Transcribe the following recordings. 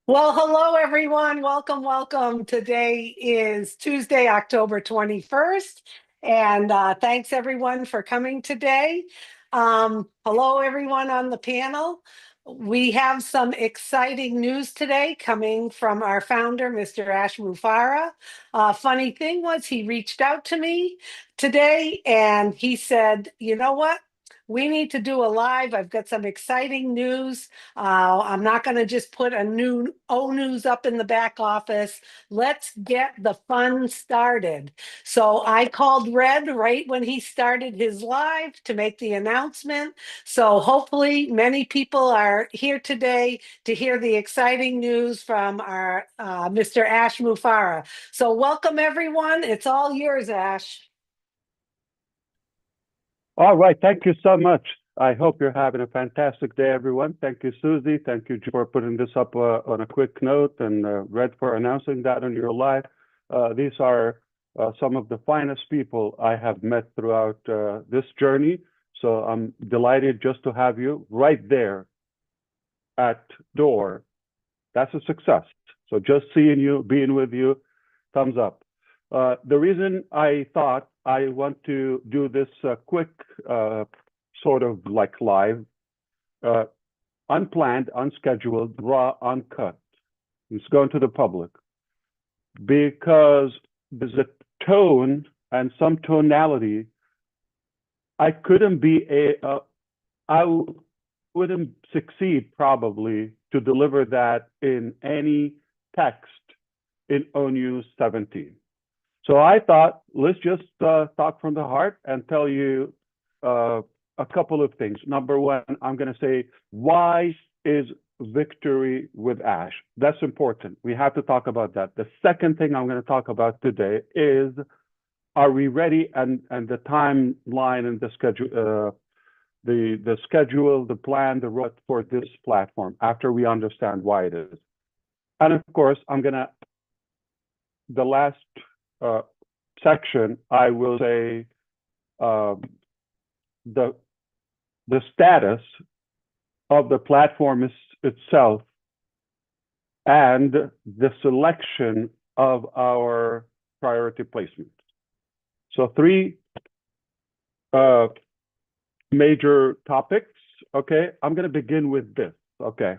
Well, hello everyone. Welcome, welcome. Today is Tuesday, October 21st. And thanks everyone for coming today. Hello everyone on the panel. We have some exciting news today coming from our founder, Mr. Ash Mufareh. Funny thing was he reached out to me today and he said, you know what? We need to do a live. I've got some exciting news. I'm not going to just put a new O news up in the back office. Let's get the fun started. So I called Red right when he started his live to make the announcement. So hopefully many people are here today to hear the exciting news from our Mr. Ash Mufareh. So welcome everyone. It's all yours, Ash. All right. Thank you so much. I hope you're having a fantastic day, everyone. Thank you, Susie. Thank you for putting this up on a quick note and Red for announcing that on your live. These are some of the finest people I have met throughout this journey. So I'm delighted just to have you right there at door. That's a success. So just seeing you, being with you, thumbs up. The reason I thought I want to do this quick sort of like live, uh, unplanned, unscheduled, raw, uncut. It's going to the public because there's a tone and some tonality. I couldn't be I wouldn't succeed probably to deliver that in any text in ONU 17. So I thought, let's just talk from the heart and tell you a couple of things. Number one, I'm going to say, why is victory with Ash? That's important. We have to talk about that. The second thing I'm going to talk about today is, are we ready? And the timeline and the schedule, the schedule, the plan, the route for this platform after we understand why it is. And of course, the last uh, section, I will say um, the status of the platform itself and the selection of our priority placement. So three major topics. Okay, I'm going to begin with this. Okay,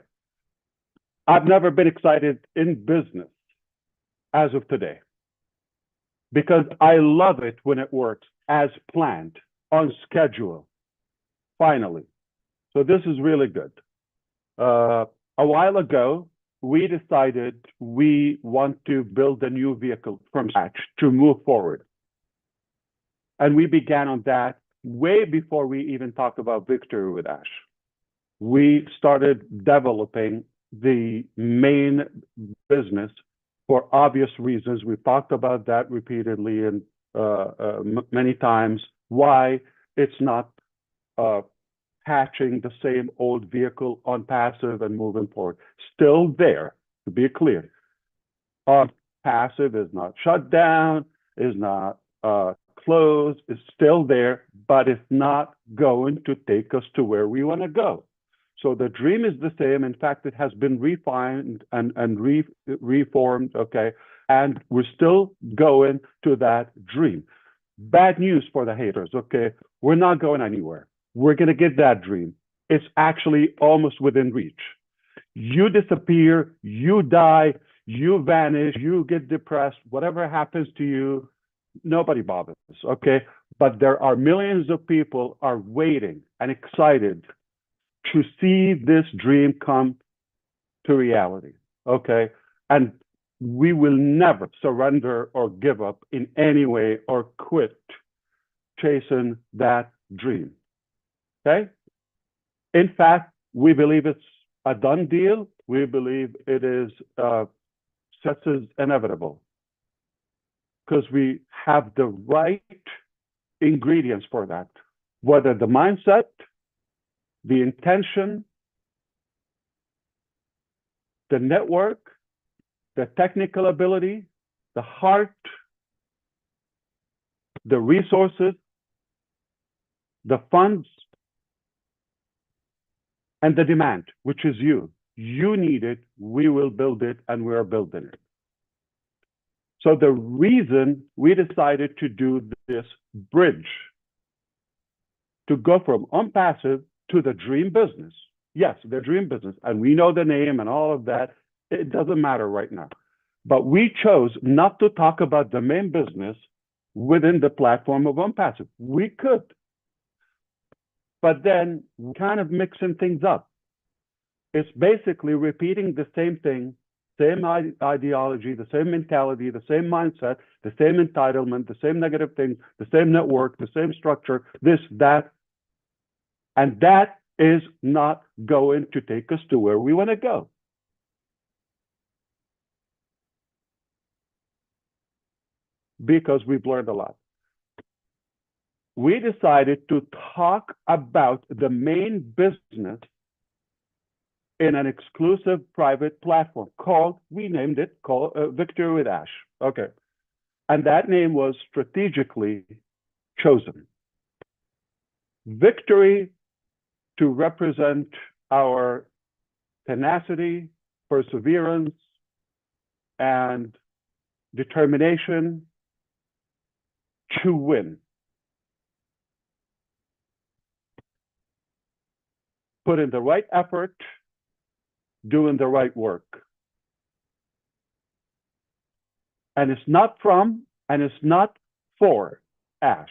I've never been excited in business as of today, because I love it when it works as planned, on schedule, finally. So this is really good. A while ago, we decided we want to build a new vehicle from scratch to move forward. And we began on that way before we even talked about victory with Ash. We started developing the main business for obvious reasons. We've talked about that repeatedly and many times, why it's not patching the same old vehicle on passive and moving forward. Still there, to be clear. Passive is not shut down, is not closed, it's still there, but it's not going to take us to where we want to go. So the dream is the same. In fact, it has been refined and reformed, okay? And we're still going to that dream. Bad news for the haters, okay? We're not going anywhere. We're going to get that dream. It's actually almost within reach. You disappear, you die, you vanish, you get depressed, whatever happens to you, nobody bothers, okay? But there are millions of people are waiting and excited to see this dream come to reality, okay? And we will never surrender or give up in any way or quit chasing that dream, okay? In fact, we believe it's a done deal. We believe it is success is inevitable because we have the right ingredients for that, whether the mindset, the intention, the network, the technical ability, the heart, the resources, the funds, and the demand, which is you. You need it, we will build it, and we are building it. So the reason we decided to do this bridge, to go from unpassive to the dream business. Yes, the dream business, and we know the name and all of that. It doesn't matter right now. But we chose not to talk about the main business within the platform of unpassive. We could, but then kind of mixing things up. It's basically repeating the same thing, same ideology, the same mentality, the same mindset, the same entitlement, the same negative things, the same network, the same structure, this, that. And that is not going to take us to where we want to go. Because we've learned a lot. We decided to talk about the main business in an exclusive private platform called, we named it, called Victory with Ash. Okay. And that name was strategically chosen. Victory to represent our tenacity, perseverance, and determination to win. Put in the right effort, doing the right work. And it's not from, and it's not for Ash.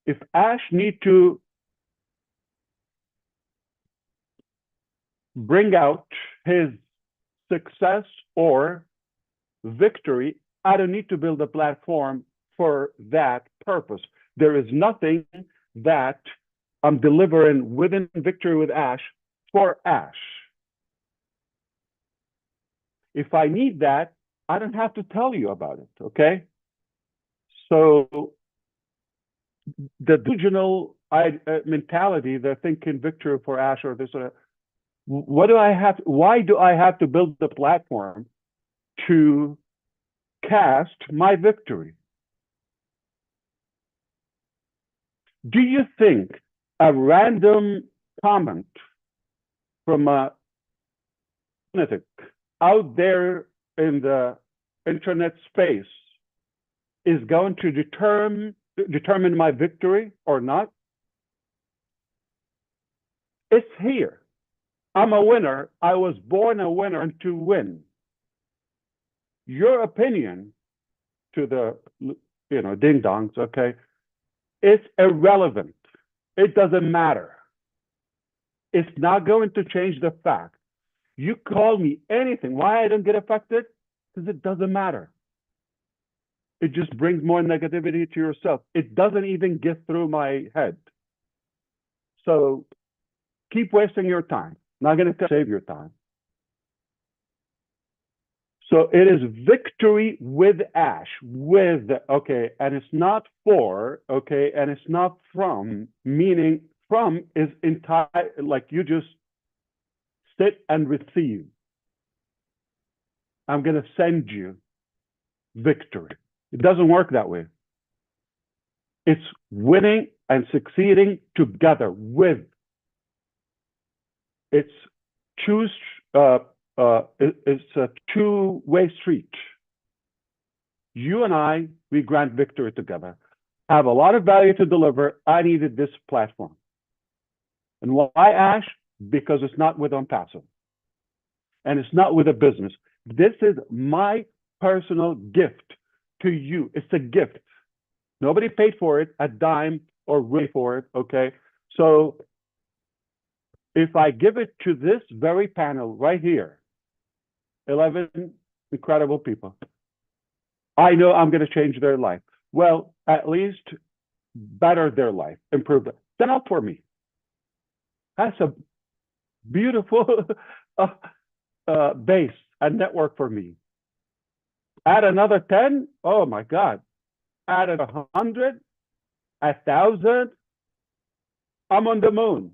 If Ash need to bring out his success or victory, I don't need to build a platform for that purpose. There is nothing that I'm delivering within Victory with Ash for Ash. If I need that, I don't have to tell you about it, okay? So the delusional mentality, they're thinking Victory for Ash or this, what do I have? Why do I have to build the platform to cast my victory? Do you think a random comment from a lunatic out there in the internet space is going to determine my victory or not? It's here. I'm a winner. I was born a winner and to win. Your opinion to the, ding-dongs, okay, it's irrelevant. It doesn't matter. It's not going to change the fact. You call me anything. Why I don't get affected? Because it doesn't matter. It just brings more negativity to yourself. It doesn't even get through my head. So keep wasting your time. Not going to save your time. So it is Victory with Ash, with, okay, and it's not for, okay, and it's not from, meaning from is entire, like you just sit and receive. I'm going to send you victory. It doesn't work that way. It's winning and succeeding together with. It's it's a two-way street. You and I, we grant victory together. I have a lot of value to deliver. I needed this platform. And why Ash? Because it's not with unpassive. And it's not with a business. This is my personal gift to you. It's a gift. Nobody paid for it, a dime or really for it, okay? So if I give it to this very panel right here, 11 incredible people, I know I'm going to change their life. Well, at least better their life, improve it. Then not for me. That's a beautiful base and network for me. Add another 10, oh my God. Add 100, 1,000, I'm on the moon.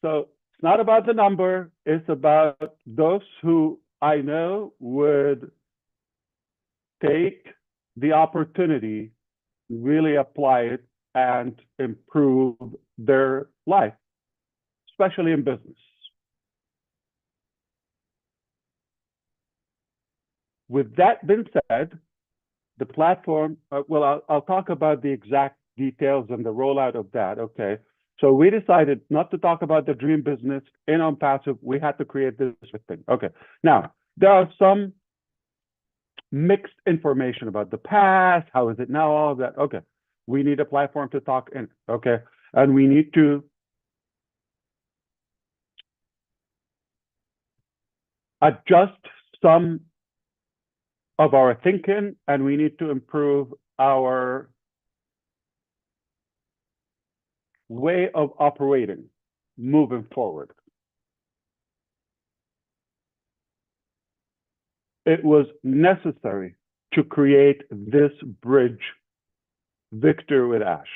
So it's not about the number, it's about those who I know would take the opportunity, really apply it and improve their life. especially in business. With that being said, the platform, I'll talk about the exact details and the rollout of that, okay? So we decided not to talk about the dream business in OnPassive. We had to create this thing. Okay. Now, there are some mixed information about the past. How is it now? All of that. Okay. We need a platform to talk in. Okay. And we need to adjust some of our thinking, and we need to improve our way of operating moving forward. It was necessary to create this bridge, Victor with Ash.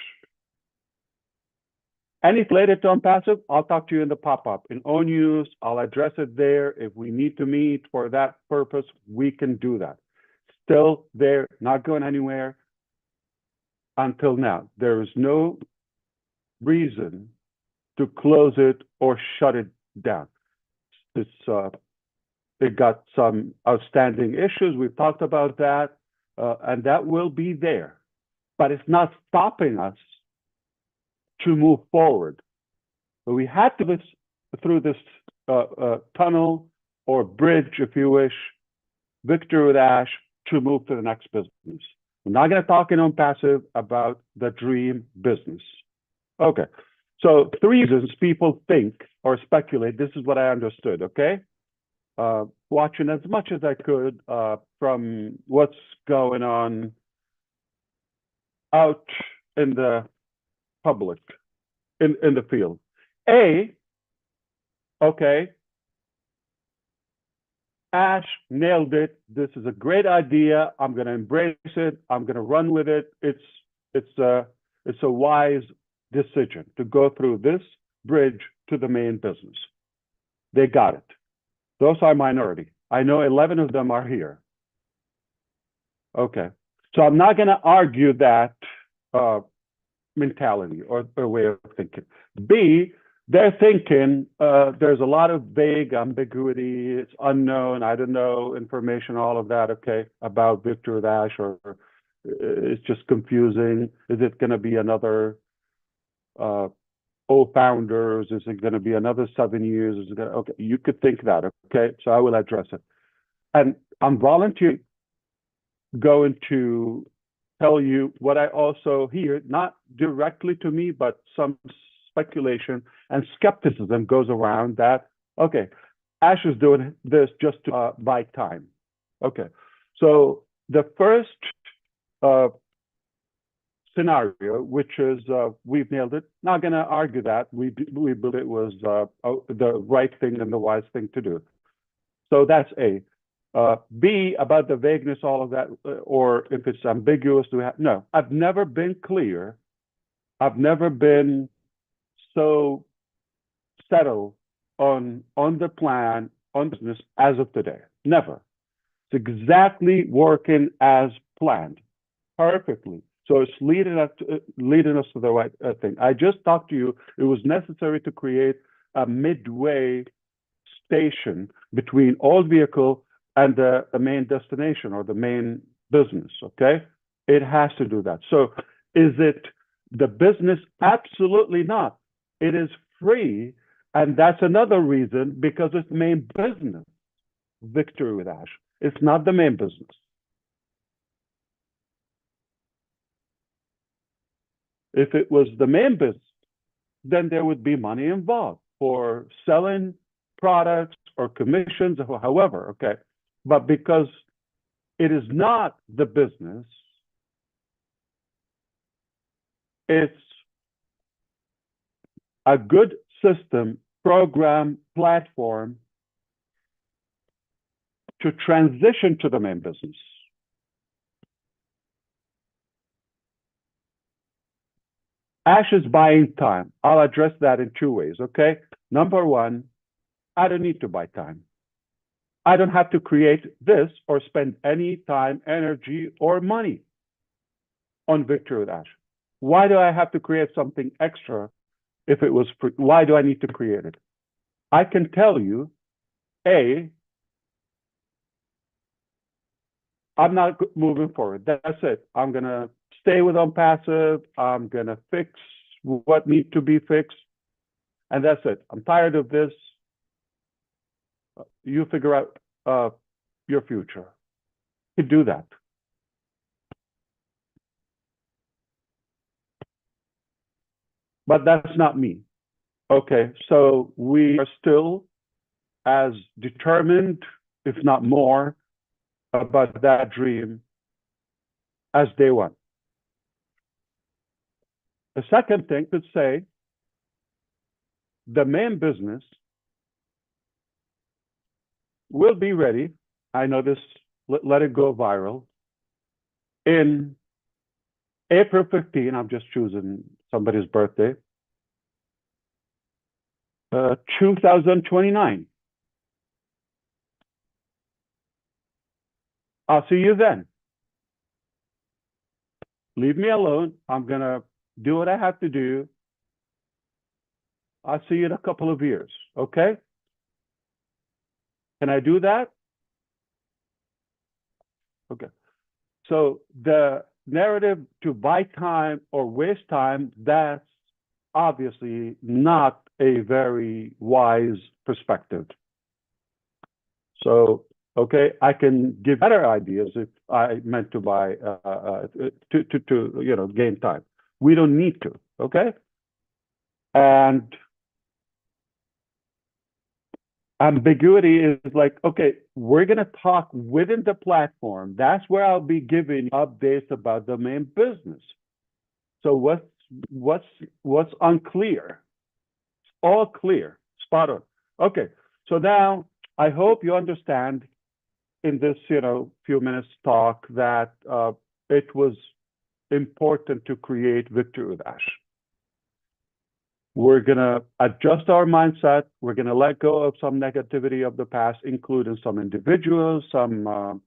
Anything related to OnPassive, I'll talk to you in the pop-up. In ONews, I'll address it there. If we need to meet for that purpose, we can do that. Still there, not going anywhere until now. There is no reason to close it or shut it down. It got some outstanding issues. We've talked about that, and that will be there. But it's not stopping us to move forward. So we had to go through this tunnel or bridge, if you wish, Victor with Ash, to move to the next business. We're not going to talk in OnPassive about the dream business. Okay. So 3 reasons people think or speculate. This is what I understood, okay? Watching as much as I could from what's going on out in the public, in the field. Okay, Ash nailed it. This is a great idea. I'm going to embrace it. I'm going to run with it. It's a wise decision to go through this bridge to the main business. They got it. Those are minority. I know 11 of them are here. Okay. So I'm not going to argue that mentality or way of thinking. B, they're thinking there's a lot of vague ambiguity. It's unknown. I don't know information, all of that, okay, about Victor Dash, or it's just confusing. Is it going to be another founders? Is it going to be another 7 years? Is it going to, okay, you could think that, okay? So I will address it. And I'm volunteering going to tell you what I also hear, not directly to me, but some speculation and skepticism goes around that, okay, Ash is doing this just to buy time. Okay, so the first scenario, which is we've nailed it, not going to argue that. We believe it was the right thing and the wise thing to do. So that's A. B, about the vagueness, all of that, or if it's ambiguous, do we have, no, I've never been clear. I've never been so settled on the plan, on business as of today. Never. It's exactly working as planned, perfectly. So it's leading us to the right thing. I just talked to you. It was necessary to create a midway station between all vehicle and the main destination or the main business, okay? It has to do that. So is it the business? Absolutely not. It is free, and that's another reason, because it's main business. Victory with Ash. It's not the main business. If it was the main business, then there would be money involved for selling products or commissions or however, okay? But because it is not the business, it's a good system, program, platform to transition to the main business. Ash is buying time. I'll address that in 2 ways, okay? Number one, I don't need to buy time. I don't have to create this or spend any time, energy, or money on Victory with Ash. Why do I have to create something extra if it was free. Why do I need to create it? I can tell you, A, I'm not moving forward. That's it. I'm going to stay with OnPassive. I'm going to fix what needs to be fixed. And that's it. I'm tired of this. You figure out your future. You do that. But that's not me. Okay, so we are still as determined, if not more, about that dream as day one. The second thing to say, the main business will be ready. I know this, let it go viral. In April 15, I'm just choosing somebody's birthday, 2029. I'll see you then. Leave me alone. I'm going to do what I have to do. I'll see you in a couple of years, okay? Can I do that? Okay. So the narrative to buy time or waste time, that's obviously not a very wise perspective. So, okay, I can give better ideas if I meant to buy, to gain time. We don't need to, okay? And ambiguity is like, okay, we're going to talk within the platform. That's where I'll be giving updates about the main business. So what's unclear? It's all clear, spot on. Okay, so now I hope you understand in this, few minutes talk that it was important to create Victory with Ash. We're going to adjust our mindset. We're going to let go of some negativity of the past, including some individuals, some,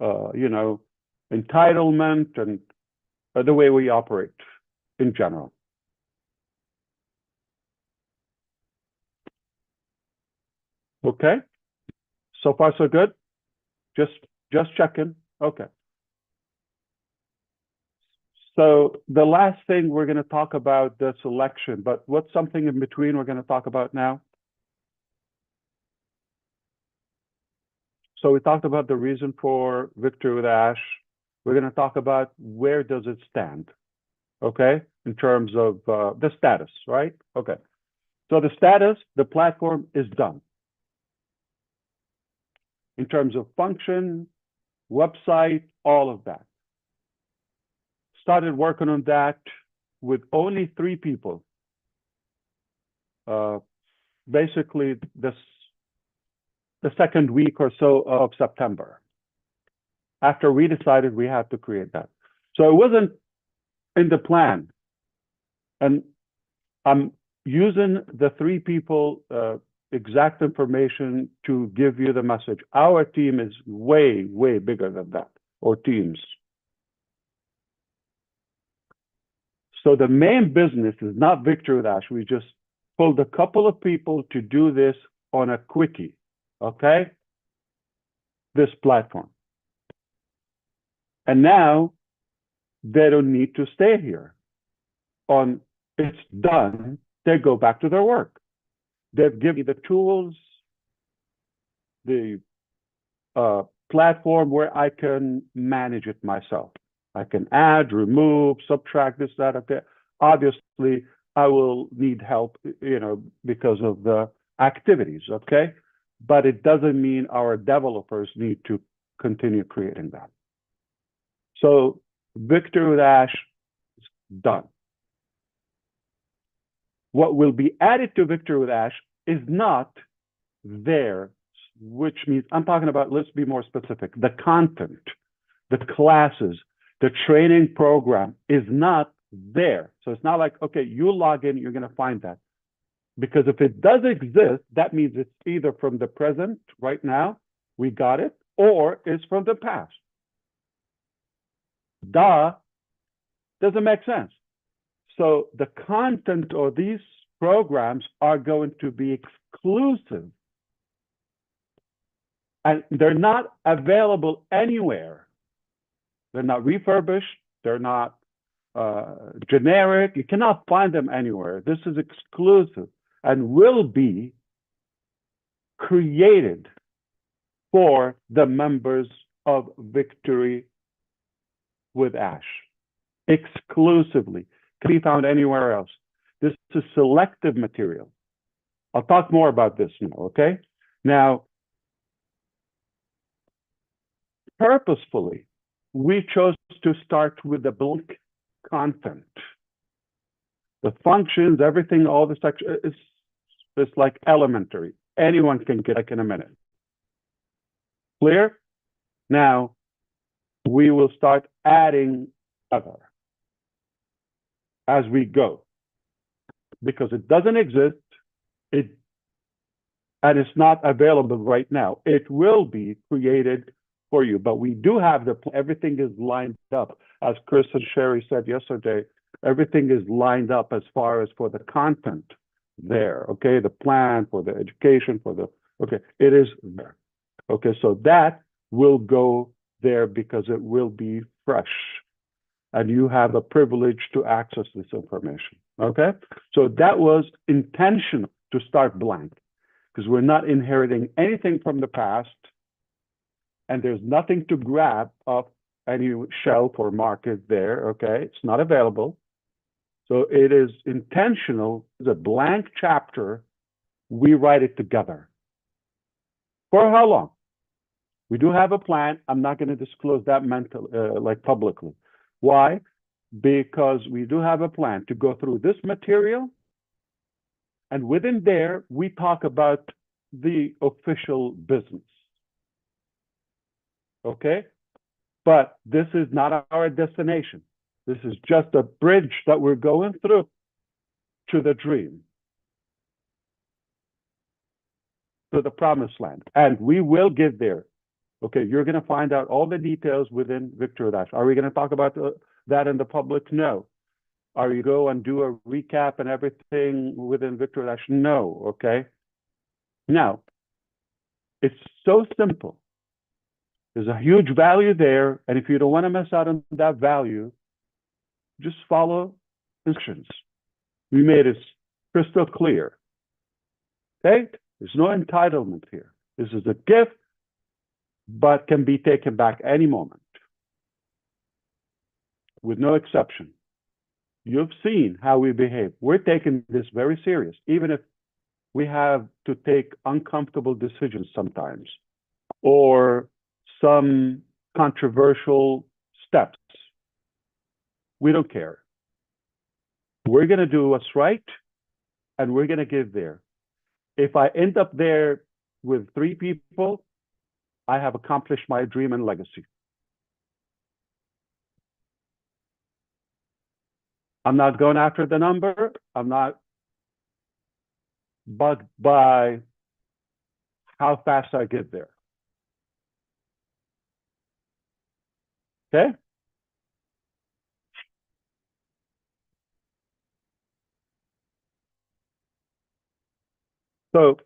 entitlement, and the way we operate in general. Okay? So far, so good? Just checking. Okay. So the last thing we're going to talk about the selection, but what's something in between we're going to talk about now? So we talked about the reason for Victory with Ash. We're going to talk about where does it stand, okay, in terms of the status, right? Okay. So the status, the platform is done. In terms of function, website, all of that. Started working on that with only 3 people. Basically, the second week or so of September, after we decided we had to create that. So it wasn't in the plan. And I'm using the 3 people exact information to give you the message. Our team is way, way bigger than that, or teams. So the main business is not Victory with Ash. We just pulled a couple of people to do this on a quickie, okay? This platform. And now they don't need to stay here. On it's done, they go back to their work. They've given me the tools, the platform where I can manage it myself. I can add, remove, subtract this, that, okay. Obviously, I will need help, because of the activities, okay? But it doesn't mean our developers need to continue creating that. So Victory with Ash is done. What will be added to Victory with Ash is not there, which means, I'm talking about, let's be more specific, the content, the classes, the training program is not there. So it's not like, okay, you log in, you're going to find that. Because if it does exist, that means it's either from the present, right now, we got it, or it's from the past. Duh, doesn't make sense. So the content of these programs are going to be exclusive, and they're not available anywhere. They're not refurbished. They're not generic. You cannot find them anywhere. This is exclusive and will be created for the members of Victory with Ash. Exclusively. Can be found anywhere else. This is selective material. I'll talk more about this now, okay? Now, purposefully, we chose to start with the blank content. The functions, everything, all the section is like elementary. Anyone can get like in a minute. Clear? Now, we will start adding other as we go, because it doesn't exist, and it's not available right now. It will be created for you, but we do have everything is lined up. As Chris and Sherry said yesterday, everything is lined up as far as for the content there, okay? The plan for the education, okay, it is there. Okay, so that will go there because it will be fresh, and you have a privilege to access this information, okay? So that was intentional to start blank, because we're not inheriting anything from the past, and there's nothing to grab off any shelf or market there, okay? It's not available. So it is intentional. It's a blank chapter. We write it together. For how long? We do have a plan. I'm not going to disclose that like publicly. Why? Because we do have a plan to go through this material, and within there, we talk about the official business. Okay? But this is not our destination. This is just a bridge that we're going through to the dream, to the promised land. And we will get there. Okay, you're going to find out all the details within Victory Dash. Are we going to talk about that in the public? No. Are you go and do a recap and everything within Victory Dash? No, okay? Now, it's so simple. There's a huge value there, and if you don't want to miss out on that value, just follow instructions. We made it crystal clear. Okay? There's no entitlement here. This is a gift, but can be taken back any moment, with no exception. You've seen how we behave. We're taking this very serious, even if we have to take uncomfortable decisions sometimes, or some controversial steps. We don't care. We're going to do what's right, and we're going to get there. If I end up there with 3 people, I have accomplished my dream and legacy. I'm not going after the number. I'm not bugged by how fast I get there. Okay? So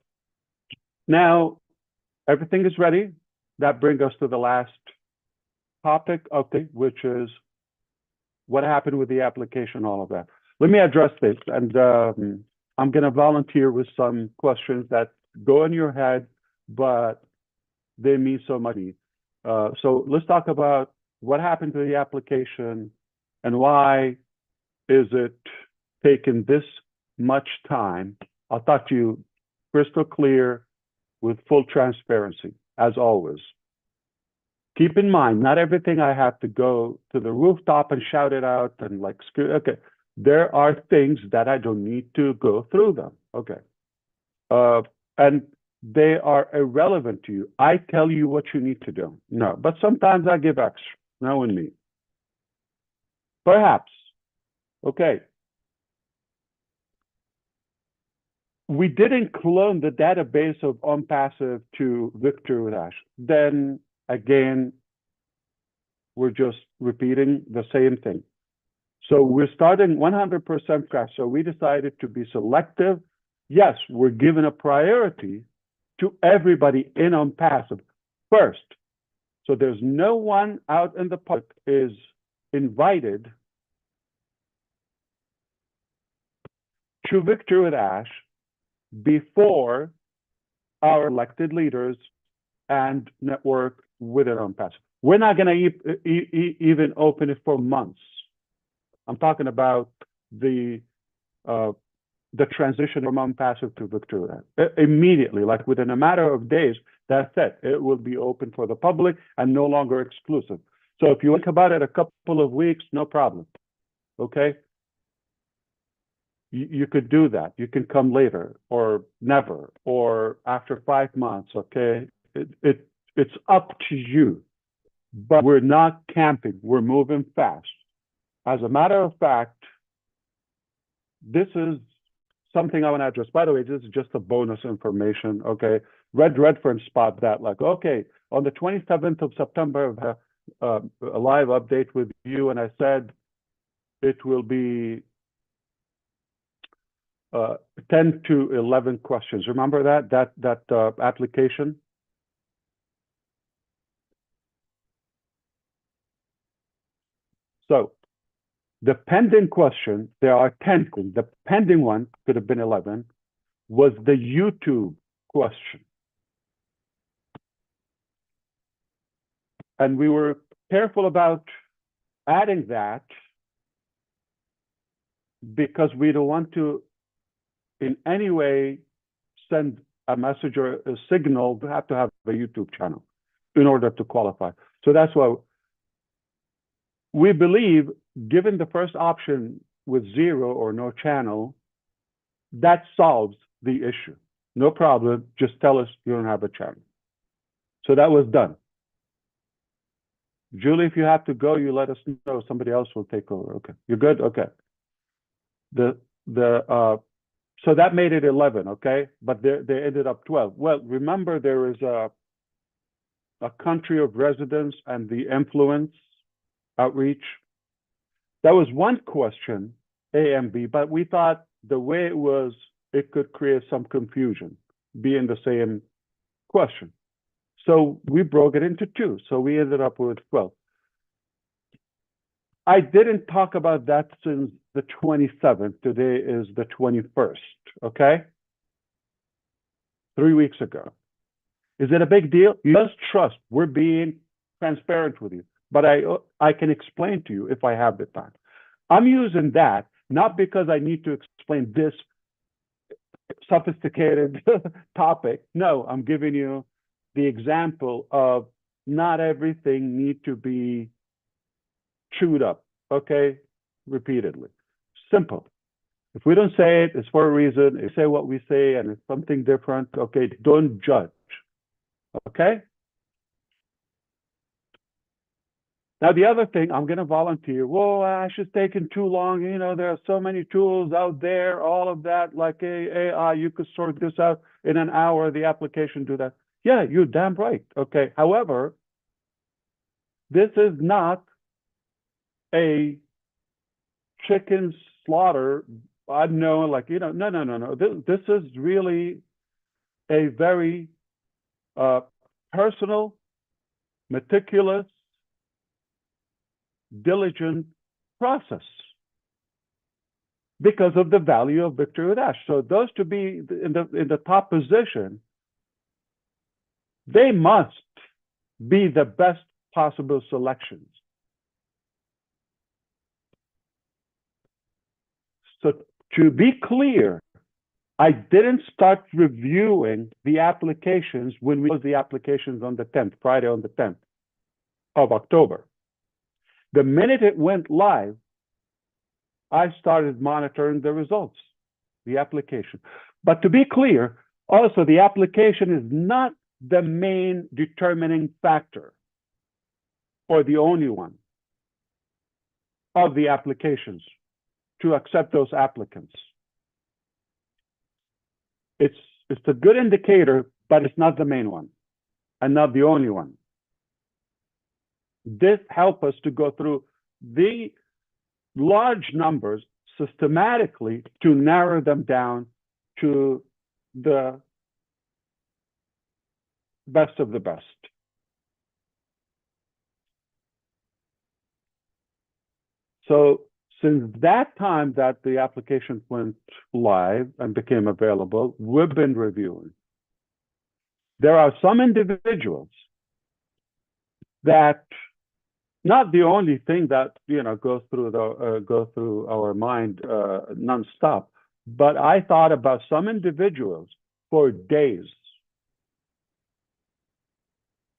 now everything is ready. That brings us to the last topic, okay, which is what happened with the application, all of that. Let me address this, and I'm going to volunteer with some questions that go in your head, but they mean so much. So let's talk about what happened to the application and why is it taking this much time. I'll talk to you crystal clear with full transparency, as always. Keep in mind, not everything I have to go to the rooftop and shout it out and like, okay. There are things that I don't need to go through them, okay. And they are irrelevant to you. I tell you what you need to do. No, but sometimes I give extra, knowing me. Perhaps, okay. We didn't clone the database of OnPassive to Victory Dash. Then again, we're just repeating the same thing. So we're starting 100% scratch. So we decided to be selective. Yes, we're giving a priority to everybody in on passive first. So there's no one out in the public is invited to Victory with Ash before our elected leaders and network with it on passive. We're not going to even open it for months. I'm talking about the transition from on-passive to Victory. Immediately, like within a matter of days, that's it. It will be open for the public and no longer exclusive. So if you think about it a couple of weeks, no problem. Okay? You could do that. You can come later or never or after 5 months, okay? It's up to you. But we're not camping. We're moving fast. As a matter of fact, this is something I want to address. By the way, this is just a bonus information, okay? Red Redfern spot that, like, okay, on the 27th of September, a live update with you, and I said it will be 10 to 11 questions. Remember that application? So the pending question, there are 10. The pending one could have been 11, was the YouTube question. And we were careful about adding that because we don't want to in any way send a message or a signal to have a YouTube channel in order to qualify. So that's why we believe, given the first option with 0 or no channel, that solves the issue. No problem. Just tell us you don't have a channel. So that was done. Julie, if you have to go, you let us know. Somebody else will take over. Okay. You're good? Okay. So that made it 11, okay? But they ended up 12. Well, remember there is a country of residence and the influence outreach. That was one question, A and B, but we thought the way it was, it could create some confusion, being the same question. So we broke it into 2. So we ended up with 12. I didn't talk about that since the 27th. Today is the 21st, okay? 3 weeks ago. Is it a big deal? You just trust. We're being transparent with you. But I can explain to you if I have the time. I'm using that not because I need to explain this sophisticated topic. No, I'm giving you the example of not everything need to be chewed up, okay, repeatedly. Simple. If we don't say it, it's for a reason. If we say what we say and it's something different, okay, don't judge, okay? Now, the other thing, I'm going to volunteer. Well, Ash is taking too long. You know, there are so many tools out there, all of that, like AI, you could sort this out in an hour, the application do that. Yeah, you're damn right, okay? However, this is not a chicken slaughter. I know, like, you know, no. This is really a very personal, meticulous, diligent process because of the value of Victory with Ash. So those to be in the top position, they must be the best possible selections. So to be clear, I didn't start reviewing the applications when we closed the applications on the 10th, Friday on the 10th of October. The minute it went live, I started monitoring the results, the application. But to be clear, also the application is not the main determining factor or the only one of the applications to accept those applicants. It's a good indicator, but it's not the main one and not the only one. This helps us to go through the large numbers systematically to narrow them down to the best of the best. So since that time that the application went live and became available, we've been reviewing. There are some individuals that, not the only thing that goes through our mind nonstop, but I thought about some individuals for days.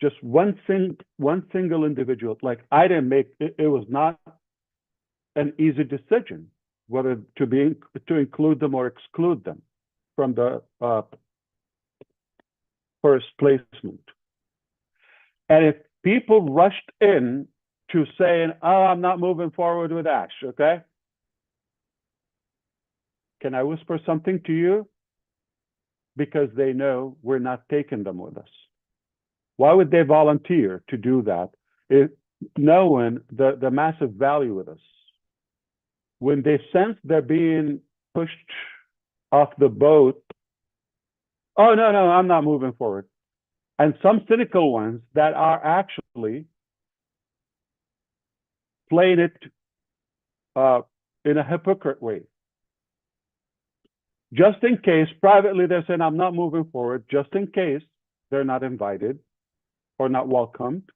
Just one single individual. Like, I didn't make it. It was not an easy decision whether to include them or exclude them from the first placement. And if people rushed in to saying, "Oh, I'm not moving forward with Ash," okay? Can I whisper something to you? Because they know we're not taking them with us. Why would they volunteer to do that, knowing the massive value with us? When they sense they're being pushed off the boat, "Oh, no, I'm not moving forward." And some cynical ones that are actually playing it in a hypocrite way. Just in case, privately, they're saying, "I'm not moving forward," just in case they're not invited or not welcomed,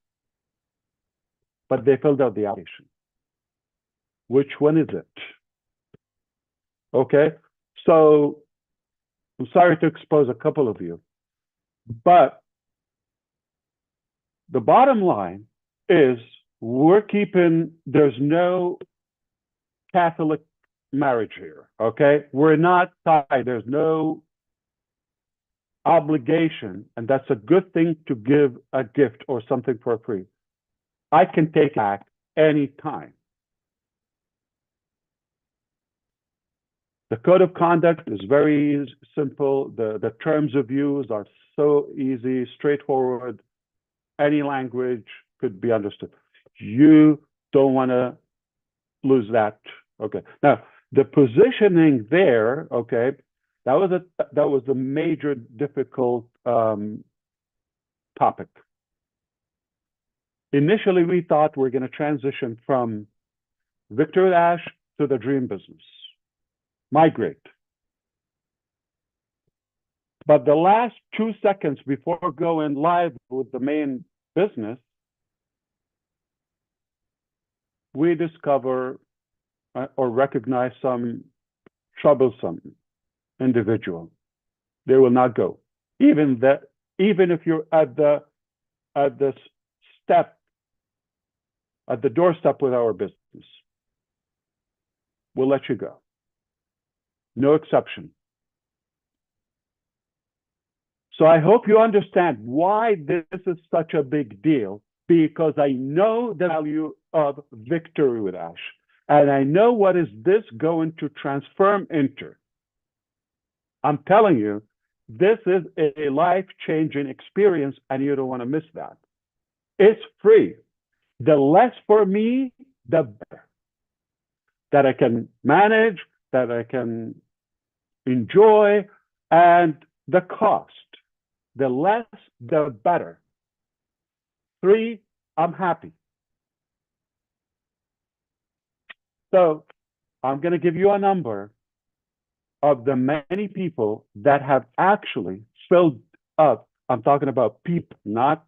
but they filled out the application. Which one is it? Okay, so I'm sorry to expose a couple of you, but the bottom line is there's no Catholic marriage here, okay? We're not tied. There's no obligation, and that's a good thing to give a gift or something for free. I can take it back anytime. The code of conduct is very simple. The terms of use are so easy, straightforward. Any language could be understood. You don't want to lose that. Okay. Now, the positioning there, okay, that was a major difficult topic. Initially, we thought we're going to transition from Victor with Ash to the dream business. Migrate. But the last 2 seconds before going live with the main business, we discover or recognize some troublesome individual. They will not go. Even if you're at the doorstep with our business, we'll let you go. No exception. So I hope you understand why this is such a big deal, because I know the value of victory with Ash. And I know what is this going to transform into. I'm telling you, this is a life-changing experience, and you don't want to miss that. It's free. The less for me, the better. That I can manage, that I can enjoy, and the cost. The less, the better. 3, I'm happy. So I'm going to give you a number of the many people that have actually filled up. I'm talking about people, not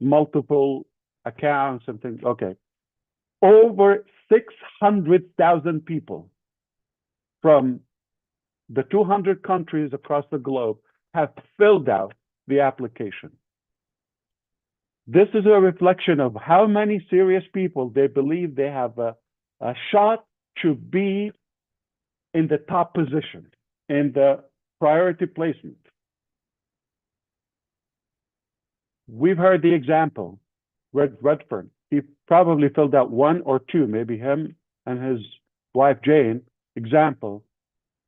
multiple accounts and things. Okay. Over 600,000 people from the 200 countries across the globe have filled out the application. This is a reflection of how many serious people they believe they have a shot to be in the top position, in the priority placement. We've heard the example, Redfern. He probably filled out 1 or 2, maybe him and his wife Jane, example.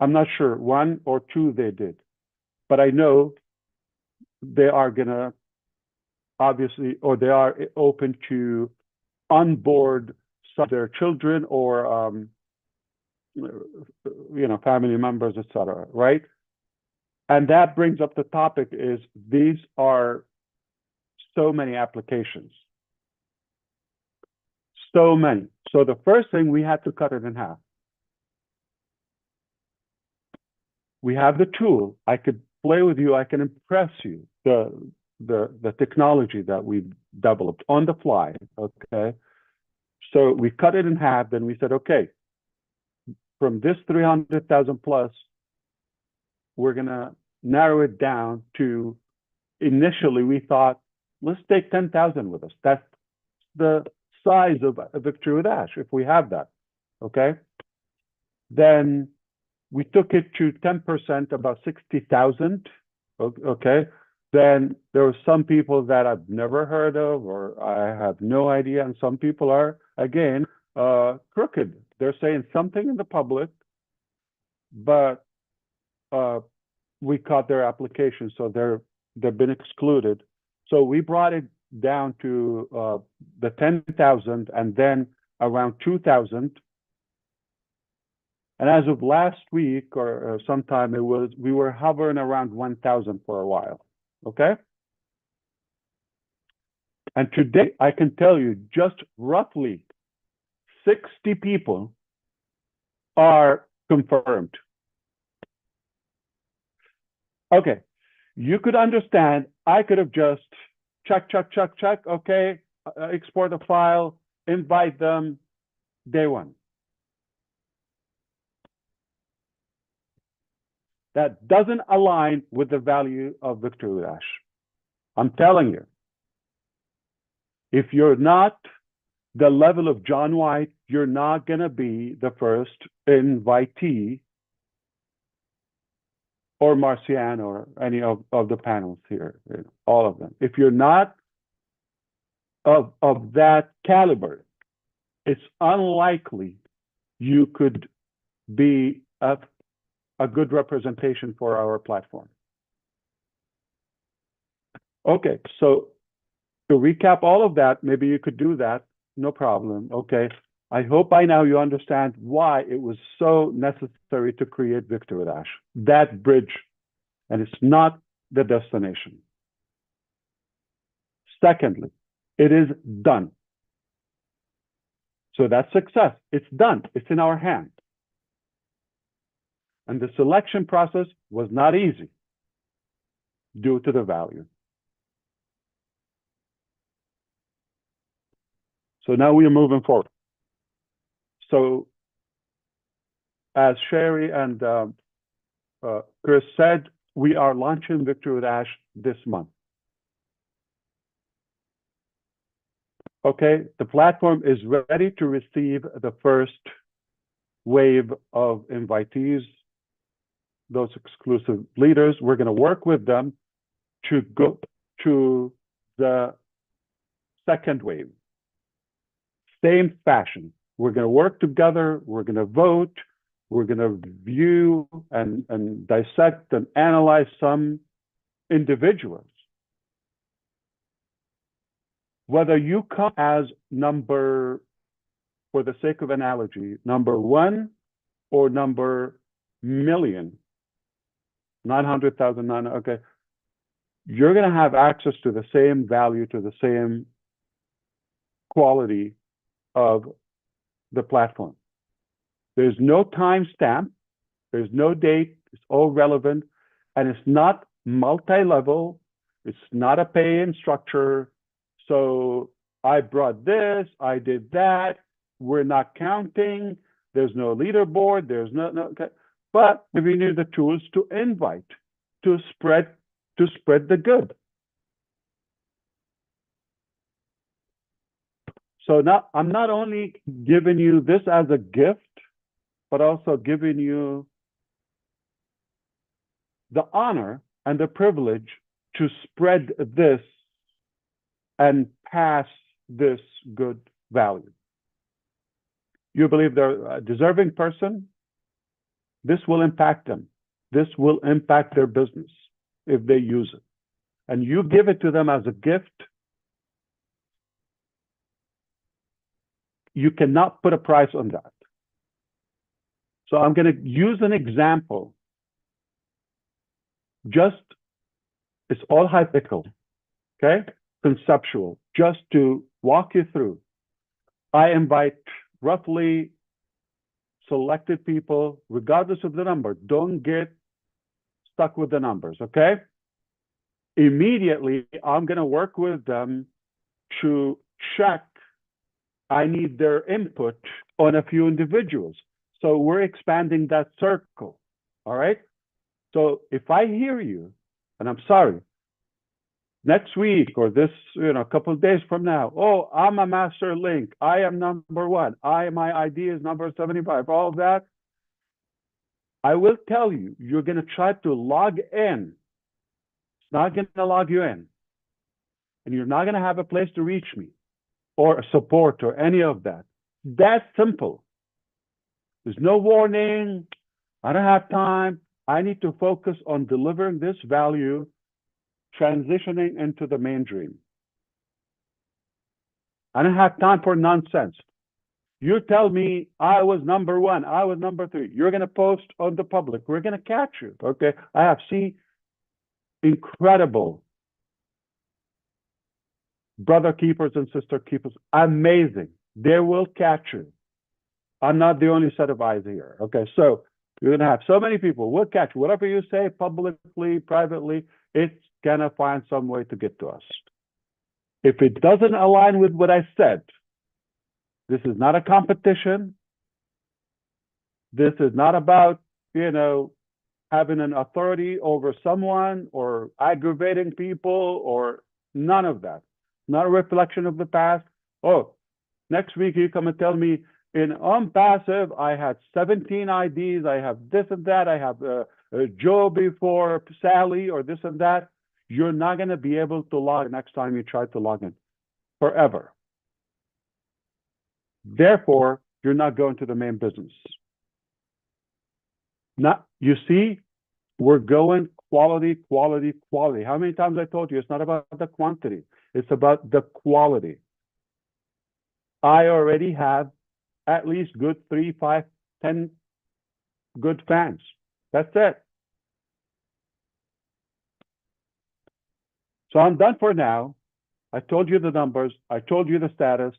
I'm not sure, 1 or 2 they did. But I know they are going to, obviously, or they are open to onboard their children or family members, etc. Right? And that brings up the topic: is these are so many applications, so many. So the first thing, we had to cut it in half. We have the tool. I could play with you. I can impress you. The technology that we've developed on the fly. Okay. So we cut it in half. Then we said, okay, from this 300,000 plus, we're gonna narrow it down to. Initially, we thought, let's take 10,000 with us. That's the size of a Victory with Ash, if we have that. Okay. Then we took it to 10%, about 60,000. Okay. Then there were some people that I've never heard of, or I have no idea. And some people are, again, crooked. They're saying something in the public, but we caught their application, so they've been excluded. So we brought it down to the 10,000 and then around 2,000. And as of last week or sometime, we were hovering around 1,000 for a while. Okay. And today, I can tell you, just roughly 60 people are confirmed. Okay. You could understand, I could have just check. Okay. Export a file, invite them, day one. That doesn't align with the value of Victory with Ash. I'm telling you. If you're not the level of John White, you're not going to be the first invitee or Marcian or any of the panels here, all of them. If you're not of that caliber, it's unlikely you could be a good representation for our platform. Okay, so to recap all of that, maybe you could do that, no problem. Okay, I hope by now you understand why it was so necessary to create Victory with Ash, that bridge, and it's not the destination. Secondly, it is done. So that's success. It's done. It's in our hands. And the selection process was not easy due to the value. So now we are moving forward. So as Sherry and Chris said, we are launching Victory with Ash this month. Okay, the platform is ready to receive the first wave of invitees, those exclusive leaders. We're going to work with them to go to the second wave. Same fashion. We're going to work together. We're going to vote. We're going to view and dissect and analyze some individuals. Whether you come as number, for the sake of analogy, number 1 or number million, 900,000, okay, you're going to have access to the same value, to the same quality of the platform. There's no timestamp, there's no date, it's all relevant, and it's not multi-level, it's not a pay-in structure. So I brought this, I did that, we're not counting, there's no leaderboard, there's no okay. But we need the tools to invite, to spread the good. So now I'm not only giving you this as a gift, but also giving you the honor and the privilege to spread this and pass this good value. You believe they're a deserving person? This will impact them. This will impact their business if they use it. And you give it to them as a gift. You cannot put a price on that. So I'm going to use an example. Just, it's all hypothetical, okay? Conceptual, just to walk you through. I invite roughly selected people, regardless of the number. Don't get stuck with the numbers, okay? Immediately, I'm going to work with them to check. I need their input on a few individuals. So we're expanding that circle, all right? So if I hear you, and I'm sorry, next week or this, a couple of days from now, oh, I'm a master link. I am number one. My ID is number 75. All of that. I will tell you, you're going to try to log in. It's not going to log you in. And you're not going to have a place to reach me or support or any of that. That's simple. There's no warning. I don't have time. I need to focus on delivering this value, transitioning into the mainstream. I don't have time for nonsense. You tell me I was number one, I was number three. You're going to post on the public. We're going to catch you, okay? I have seen incredible brother keepers and sister keepers. Amazing. They will catch you. I'm not the only set of eyes here, okay? So you're going to have so many people. We'll catch you. Whatever you say publicly, privately, it's going to find some way to get to us. If it doesn't align with what I said, this is not a competition. This is not about, having an authority over someone or aggravating people or none of that. Not a reflection of the past. Oh, next week you come and tell me in passive, I had 17 IDs. I have this and that. I have Joe before Sally or this and that. You're not going to be able to log next time you try to log in forever. Therefore, you're not going to the main business. You see, we're going quality, quality, quality. How many times I told you it's not about the quantity, it's about the quality. I already have at least good 3, 5, 10 good fans. That's it. So I'm done for now. I told you the numbers. I told you the status.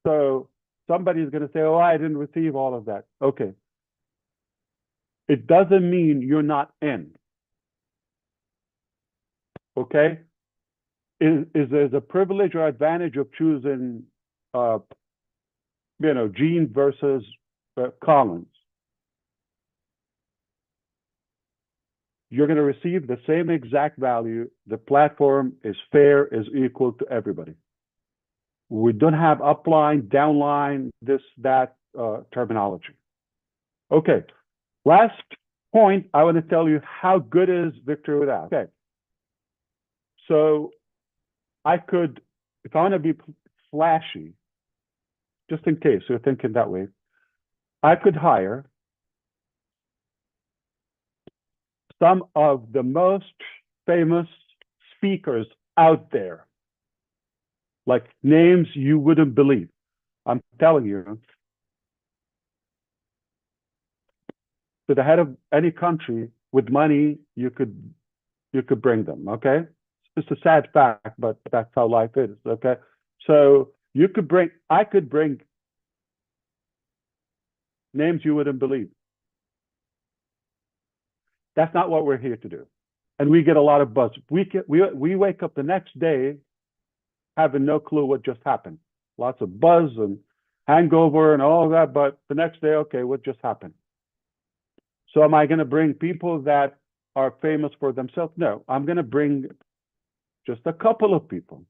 So somebody's going to say, oh, I didn't receive all of that. Okay. It doesn't mean you're not in. Okay? Is there a privilege or advantage of choosing, Gene versus Collins? You're going to receive the same exact value. The platform is fair, is equal to everybody. We don't have upline, downline, this, that terminology. Okay. Last point, I want to tell you how good is Victor without. Okay. So I could, if I want to be flashy, just in case you're thinking that way, I could hire some of the most famous speakers out there, like names you wouldn't believe. I'm telling you, to the head of any country with money, you could bring them, okay? It's a sad fact, but that's how life is, okay? So I could bring names you wouldn't believe. That's not what we're here to do. And we get a lot of buzz. We wake up the next day having no clue what just happened. Lots of buzz and hangover and all of that, but the next day, okay, what just happened? So am I going to bring people that are famous for themselves? No, I'm going to bring just a couple of people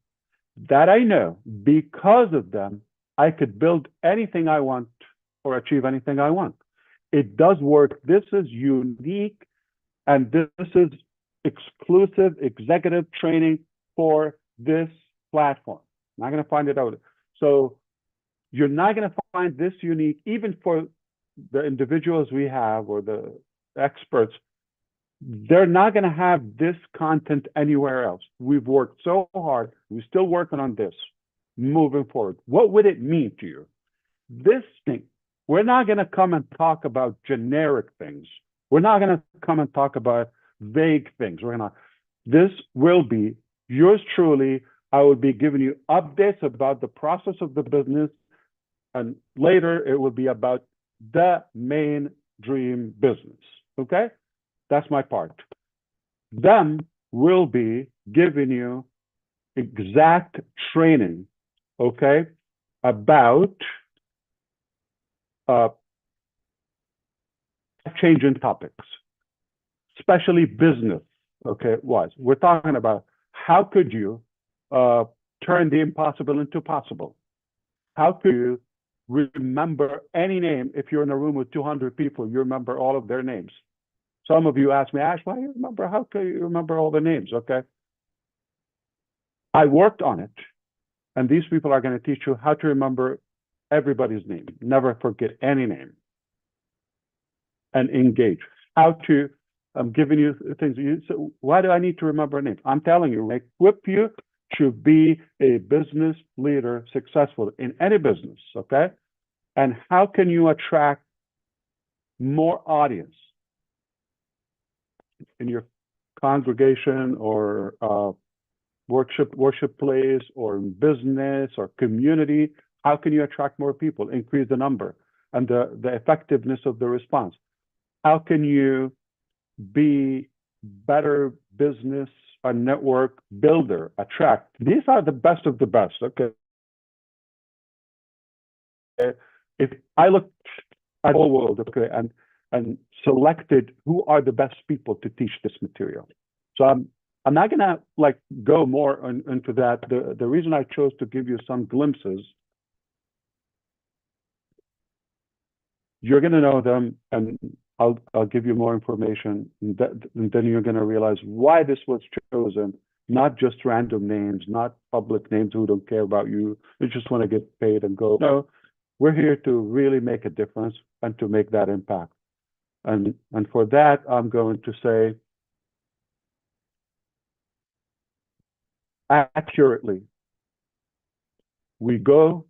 that I know. Because of them, I could build anything I want or achieve anything I want. It does work. This is unique, and this is exclusive executive training for this platform. I'm not going to find it out. So you're not going to find this unique, even for the individuals we have or the experts. They're not going to have this content anywhere else. We've worked so hard. We're still working on this moving forward. What would it mean to you? this thing, we're not going to come and talk about generic things. We're not going to come and talk about vague things. This will be yours truly. I will be giving you updates about the process of the business. And later it will be about the main dream business. Okay? That's my part. Then we'll be giving you exact training, okay, about changing topics, especially business, okay, wise. We're talking about how could you turn the impossible into possible? How could you remember any name? If you're in a room with 200 people, you remember all of their names. Some of you ask me, Ash, why do you remember? How can you remember all the names? Okay. I worked on it, and these people are going to teach you how to remember everybody's name. Never forget any name. And engage. How to, I'm giving you things. So why do I need to remember a name? I'm telling you, equip you to be a business leader, successful in any business, okay? And how can you attract more audience in your congregation or worship place or in business or community? How can you attract more people, increase the number and the effectiveness of the response? How can you be better business and network builder, attract? These are the best of the best, okay? If I looked at the whole world, okay, and selected who are the best people to teach this material. So I'm not gonna like go more into that. The reason I chose to give you some glimpses, you're gonna know them, and I'll give you more information, and then you're gonna realize why this was chosen. Not just random names, not public names who don't care about you. They just want to get paid and go. No, we're here to really make a difference and to make that impact. And for that, I'm going to say accurately. We go,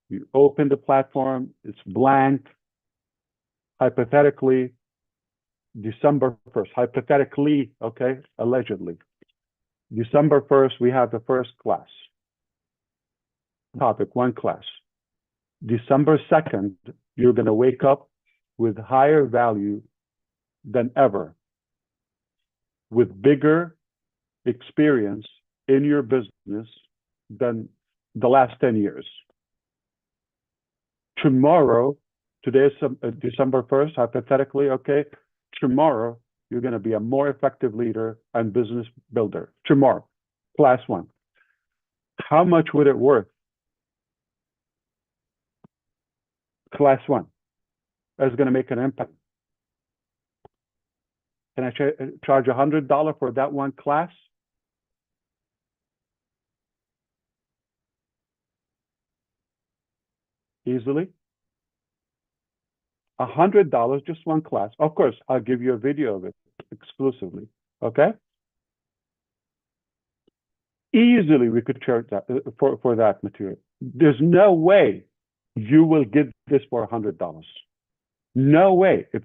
you open the platform, it's blank. Hypothetically, December 1st, hypothetically, okay, allegedly. December 1st, we have the first class. Topic, one class. December 2nd, you're going to wake up with higher value than ever, with bigger experience in your business than the last 10 years. Tomorrow, today is December 1st, hypothetically, okay? Tomorrow, you're going to be a more effective leader and business builder. Tomorrow, class one. How much would it worth? Class one is going to make an impact. Can I charge $100 for that one class? Easily. $100, just one class. Of course, I'll give you a video of it exclusively. Okay? Easily, we could charge that for that material. There's no way you will get this for $100. No way. If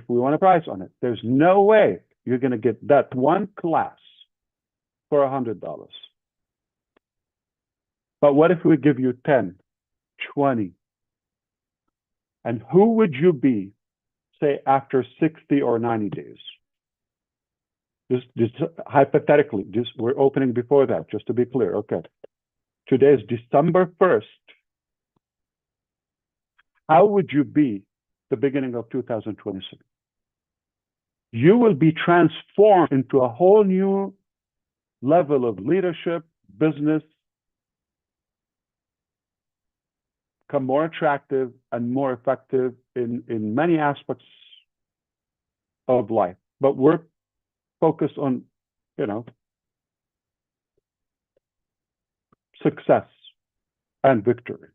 we want a price on it, there's no way you're going to get that one class for $100. But what if we give you 10, 20? And who would you be, say, after 60 or 90 days? Just hypothetically, we're opening before that, just to be clear. Okay. Today is December 1st. How would you be the beginning of 2026? You will be transformed into a whole new level of leadership, business, become more attractive and more effective in many aspects of life. But we're focused on, success and victory.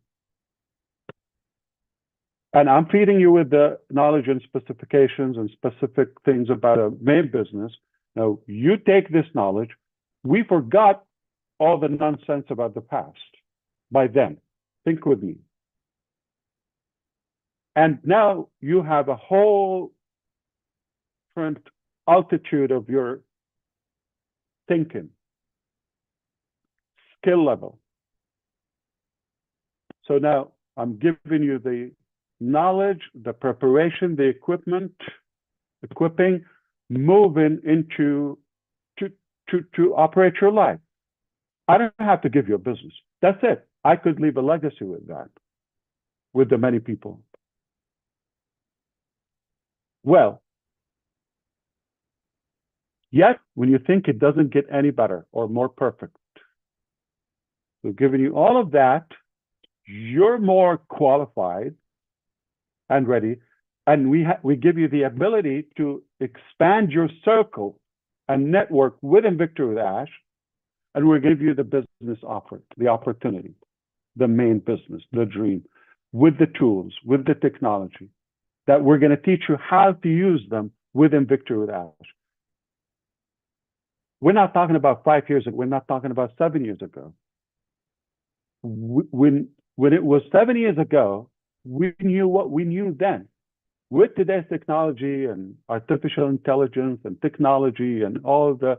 And I'm feeding you with the knowledge and specifications and specific things about a main business. Now, you take this knowledge. We forgot all the nonsense about the past by then. Think with me. And now you have a whole different altitude of your thinking, skill level. So now I'm giving you the knowledge, the preparation, the equipping, moving into to operate your life. I don't have to give you a business. That's it. I could leave a legacy with that, with the many people. Well, yet when you think it doesn't get any better or more perfect, we've given you all of that. You're more qualified and ready, and we give you the ability to expand your circle and network with Invictor with Ash, and we'll give you the business offer, the opportunity, the main business, the dream, with the tools, with the technology, that we're going to teach you how to use them with Invictor with Ash. We're not talking about 5 years ago. We're not talking about 7 years ago. When it was 7 years ago, we knew what we knew then. With today's technology and artificial intelligence and technology and all the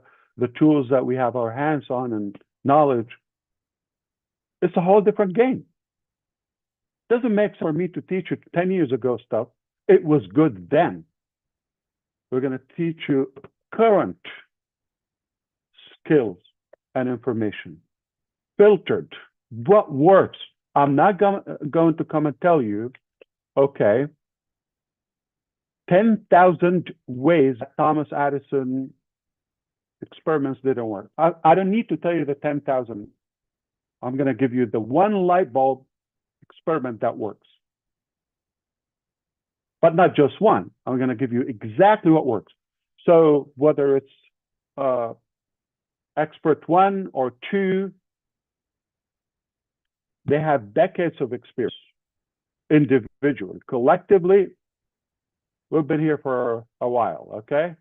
tools that we have our hands on and knowledge, it's a whole different game. Doesn't make sense for me to teach you 10 years ago stuff. It was good then. We're going to teach you current skills and information, filtered, what works. I'm not going to come and tell you, okay, 10,000 ways that Thomas Edison experiments didn't work. I don't need to tell you the 10,000. I'm going to give you the one light bulb experiment that works. But not just one. I'm going to give you exactly what works. So whether it's expert 1 or 2, they have decades of experience individually. Collectively, we've been here for a while, okay?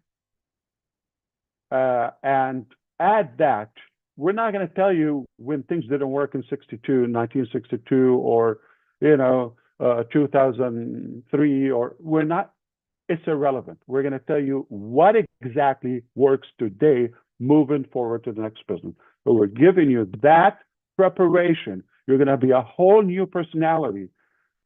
And add that, we're not going to tell you when things didn't work in 1962, or, 2003, or we're not, it's irrelevant. We're going to tell you what exactly works today, moving forward to the next business. But we're giving you that preparation. You're going to be a whole new personality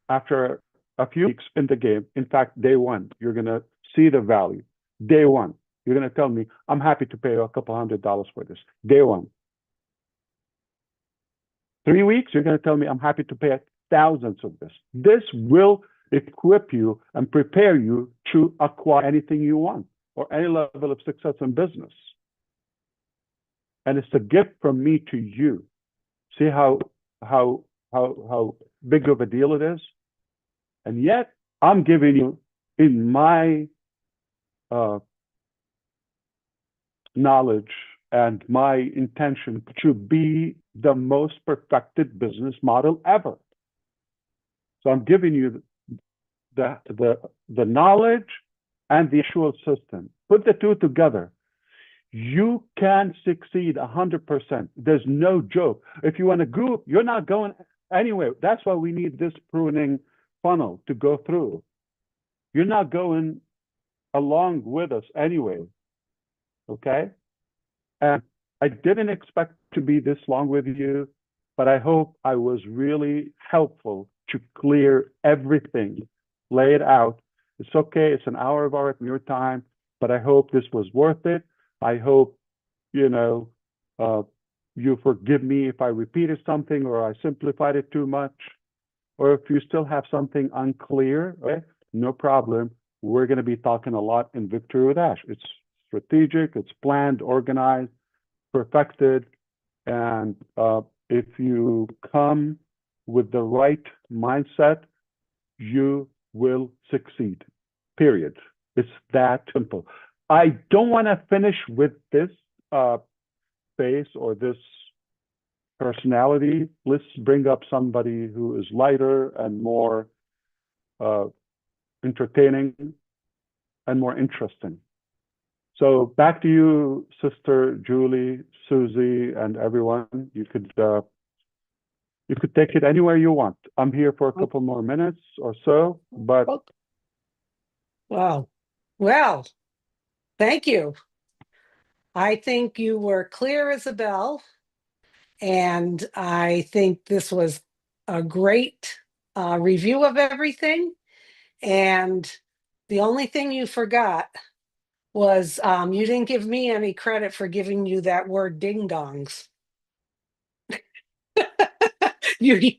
after a few weeks in the game. In fact, day one, you're going to see the value. Day one, you're going to tell me, I'm happy to pay a couple $100 for this. Day one. 3 weeks, you're going to tell me, I'm happy to pay thousands of this. This will equip you and prepare you to acquire anything you want or any level of success in business. And it's a gift from me to you. See how big of a deal it is? And yet, I'm giving you, in my knowledge and my intention, to be the most perfected business model ever. So I'm giving you the knowledge and the actual system. Put the two together. You can succeed 100%. There's no joke. If you want to go, you're not going anywhere. That's why we need this pruning funnel to go through. You're not going along with us anyway. Okay? And I didn't expect to be this long with you, but I hope I was really helpful to clear everything, lay it out. It's okay. It's an hour of your time, but I hope this was worth it. I hope, you forgive me if I repeated something or I simplified it too much, or if you still have something unclear, okay, no problem. We're going to be talking a lot in Victory with Ash. It's strategic, it's planned, organized, perfected, and if you come with the right mindset, you will succeed, period. It's that simple. I don't want to finish with this face or this personality. Let's bring up somebody who is lighter and more entertaining and more interesting. So back to you, Sister Julie, Susie, and everyone. You could You could take it anywhere you want. I'm here for a couple more minutes or so, but Wow. Well, thank you. I think you were clear as a bell, and I think this was a great review of everything. And the only thing you forgot was you didn't give me any credit for giving you that word ding dongs. you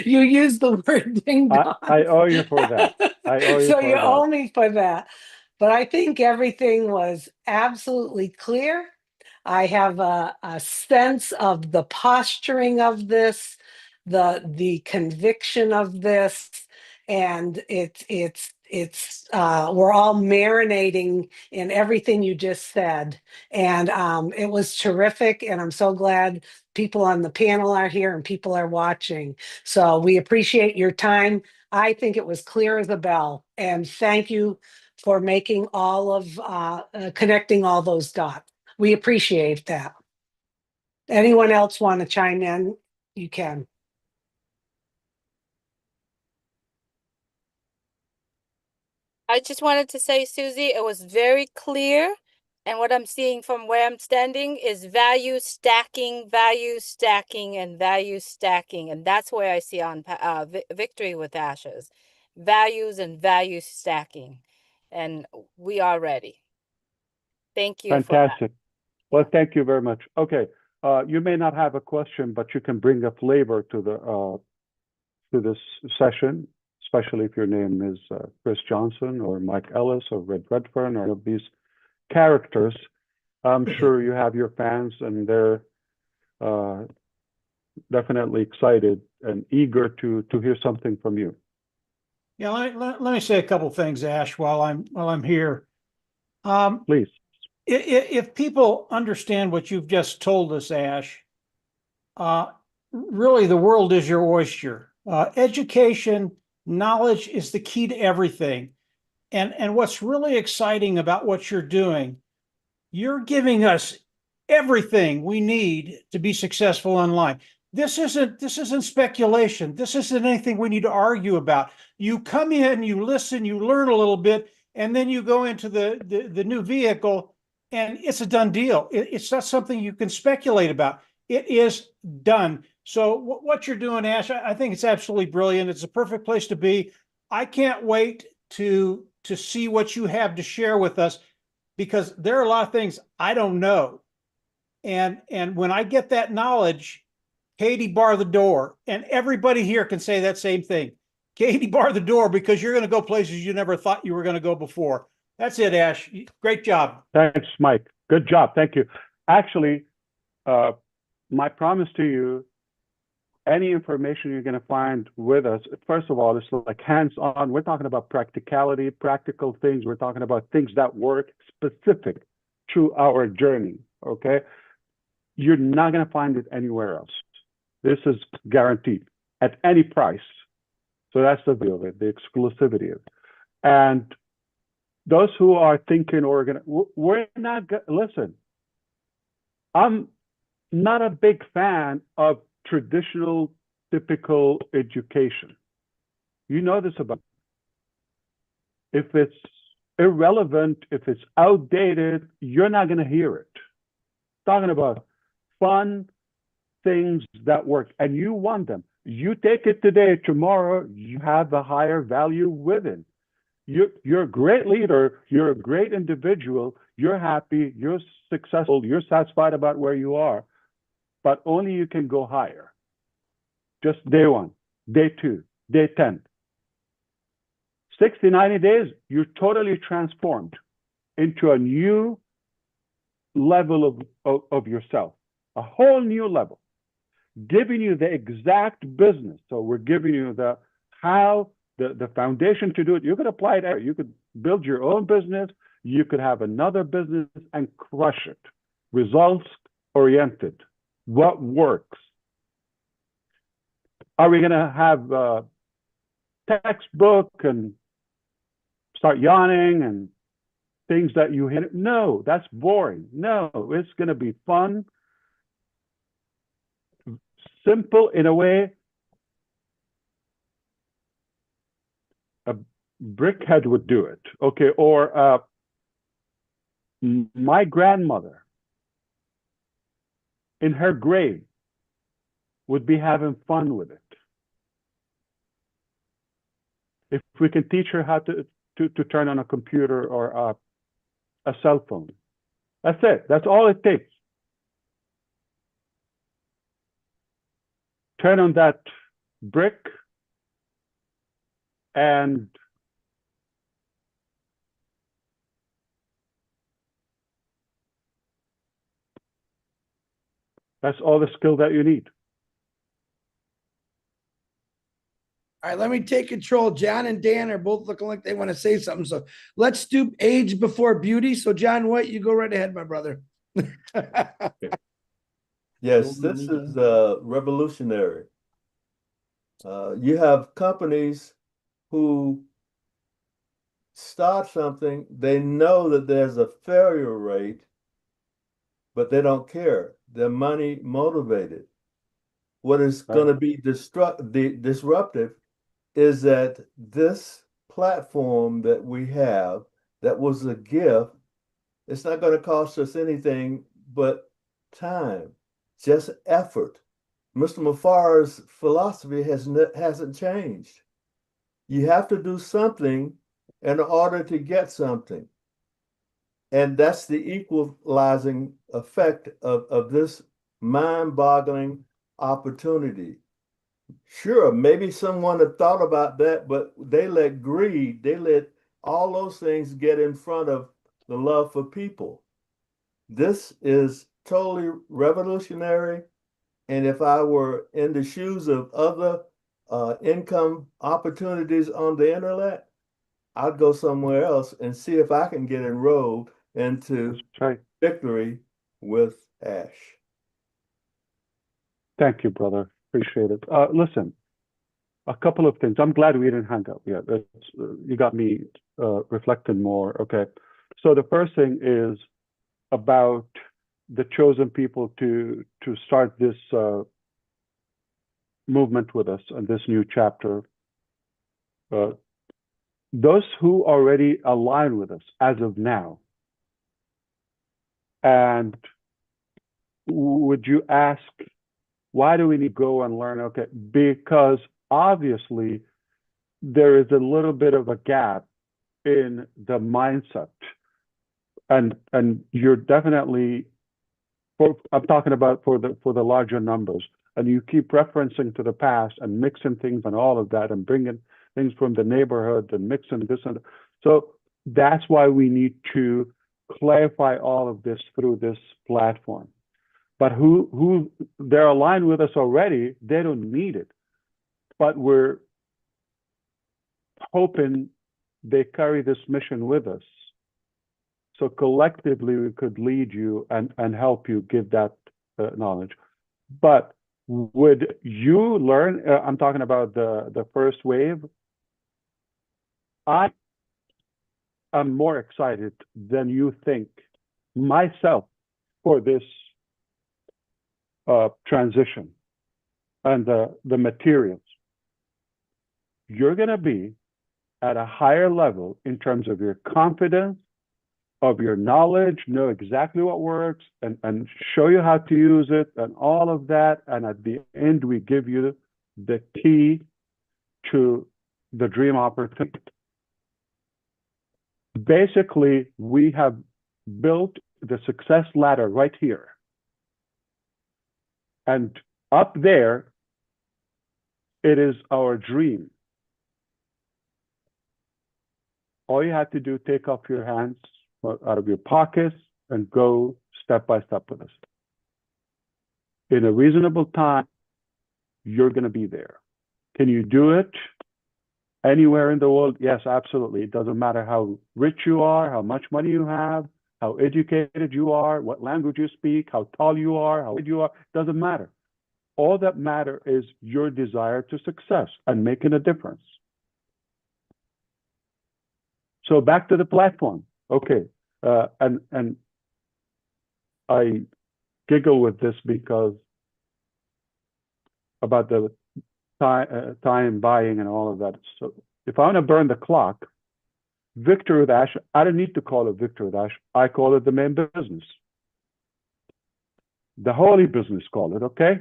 you used the word ding I dongs. owe you for that. I owe you So you for that. owe me for that. But I think everything was absolutely clear. I have a sense of the posturing of this, the conviction of this, and it's we're all marinating in everything you just said, and it was terrific. And I'm so glad people on the panel are here and people are watching. So we appreciate your time. I think it was clear as a bell, and thank you for making all of connecting all those dots. We appreciate that. Anyone else want to chime in? You can. I just wanted to say, Susie, it was very clear. And what I'm seeing from where I'm standing is value stacking, and value stacking. And that's where I see on Victory with Ashes, values and value stacking. And we are ready. Thank you for that. Fantastic. Well, thank you very much. Okay. You may not have a question, but you can bring a flavor to this session, especially if your name is Chris Johnson or Mike Ellis or Red Redfern or any of these characters. I'm sure you have your fans, and they're definitely excited and eager to hear something from you. Yeah, let me say a couple things, Ash, while I'm here. Please. If people understand what you've just told us, Ash, really the world is your oyster. Education, knowledge is the key to everything. And what's really exciting about what you're doing, you're giving us everything we need to be successful online. This isn't speculation. This isn't anything we need to argue about. You come in, you listen, you learn a little bit, and then you go into the new vehicle, and it's a done deal. It's not something you can speculate about. It is done. So what you're doing, Ash, I think it's absolutely brilliant. It's a perfect place to be. I can't wait to see what you have to share with us, because there are a lot of things I don't know. And when I get that knowledge, Katie, bar the door. And everybody here can say that same thing. Katie, bar the door, because you're going to go places you never thought you were going to go before. That's it, Ash. Great job. Thanks, Mike. Good job. Thank you. Actually, my promise to you, any information you're going to find with us, first of all, it's like hands-on. We're talking about practicality, practical things. We're talking about things that work specific to our journey, okay? You're not going to find it anywhere else. This is guaranteed at any price. So that's the view of it, the exclusivity of it. And those who are thinking we're not, listen, I'm not a big fan of traditional, typical education. You know this about me. If it's irrelevant, if it's outdated, you're not going to hear it. Talking about fun things that work, and you want them. You take it today, tomorrow, you have a higher value within. You're a great leader, you're a great individual, you're happy, you're successful, you're satisfied about where you are, but only you can go higher. Just day one, day two, day 10. 60, 90 days, you're totally transformed into a new level of yourself, a whole new level, giving you the exact business. So we're giving you the foundation to do it. You could apply it there. You could build your own business. You could have another business and crush it. Results oriented. What works? Are we going to have a textbook and start yawning and things that you hit? No, that's boring. No, it's going to be fun, simple in a way a brickhead would do it. Okay, or my grandmother in her grave would be having fun with it. If we can teach her how to turn on a computer or a cell phone. That's it. That's all it takes. Turn on that brick and that's all the skill that you need. All right, let me take control. John and Dan are both looking like they want to say something. So let's do age before beauty. So John White, you go right ahead, my brother. Yes, this is revolutionary. You have companies who start something, they know that there's a failure rate, but they don't care. They're money motivated. What is going to be disruptive is that this platform that we have, that was a gift, it's not going to cost us anything but time, just effort. Mr. Mufareh's philosophy hasn't changed. You have to do something in order to get something. And that's the equalizing effect of this mind-boggling opportunity. Sure, maybe someone had thought about that, but they let greed, they let all those things get in front of the love for people. This is totally revolutionary. And if I were in the shoes of other income opportunities on the internet, I'd go somewhere else and see if I can get enrolled into Victory with Ash. Thank you, brother. Appreciate it. Listen, a couple of things. I'm glad we didn't hang up yet. You got me reflecting more. Okay. So the first thing is about the chosen people to start this movement with us and this new chapter. Those who already align with us as of now, and would you ask, why do we need to go and learn? Okay, because obviously there is a little bit of a gap in the mindset, and you're definitely, I'm talking about for the larger numbers, and you keep referencing to the past and mixing things and all of that and bringing things from the neighborhood and mixing this and so that's why we need to clarify all of this through this platform. But who they're aligned with us already, they don't need it. But we're hoping they carry this mission with us. So collectively, we could lead you and help you give that knowledge. But would you learn? I'm talking about the first wave. I am more excited than you think myself for this transition and the materials. You're going to be at a higher level in terms of your confidence, of your knowledge, know exactly what works, and show you how to use it and all of that. And at the end, we give you the key to the dream opportunity. Basically, we have built the success ladder right here. And up there, it is our dream. All you have to do, take off your hands out of your pockets and go step by step with us. In a reasonable time, you're going to be there. Can you do it anywhere in the world? Yes, absolutely. It doesn't matter how rich you are, how much money you have, how educated you are, what language you speak, how tall you are, how big you are. It doesn't matter. All that matters is your desire to success and making a difference. So back to the platform. Okay, and I giggle with this because about the time buying and all of that. So if I want to burn the clock, Victory with Ash, I don't need to call it Victory with Ash. I call it the main business. The holy business, call it, okay?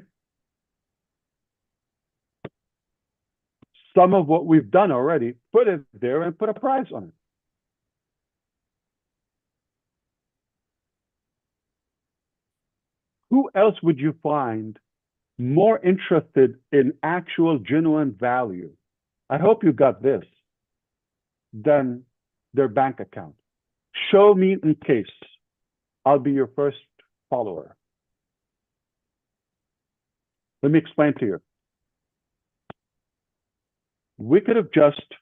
Some of what we've done already, put it there and put a price on it. Who else would you find more interested in actual genuine value? I hope you got this, than their bank account. Show me in case. I'll be your first follower. Let me explain to you. We could have just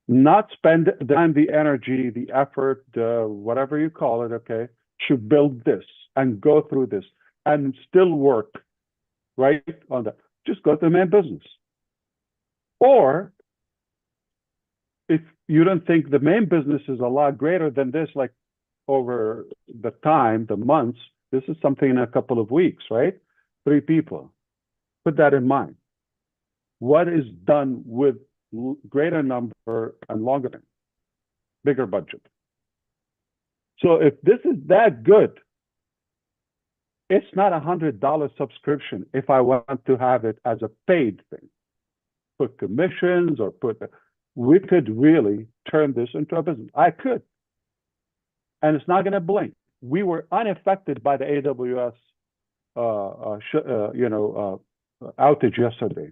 not spent the time, the energy, the effort, whatever you call it, okay, to build this and go through this and still work right on that. Just go to the main business. Or if you don't think the main business is a lot greater than this, like over the time, the months, this is something in a couple of weeks, right? 3 people. Put that in mind. What is done with greater number and longer, bigger budget? So if this is that good, it's not $100 subscription if I want to have it as a paid thing. Put commissions or we could really turn this into a business. I could. And it's not going to blink. We were unaffected by the AWS outage yesterday.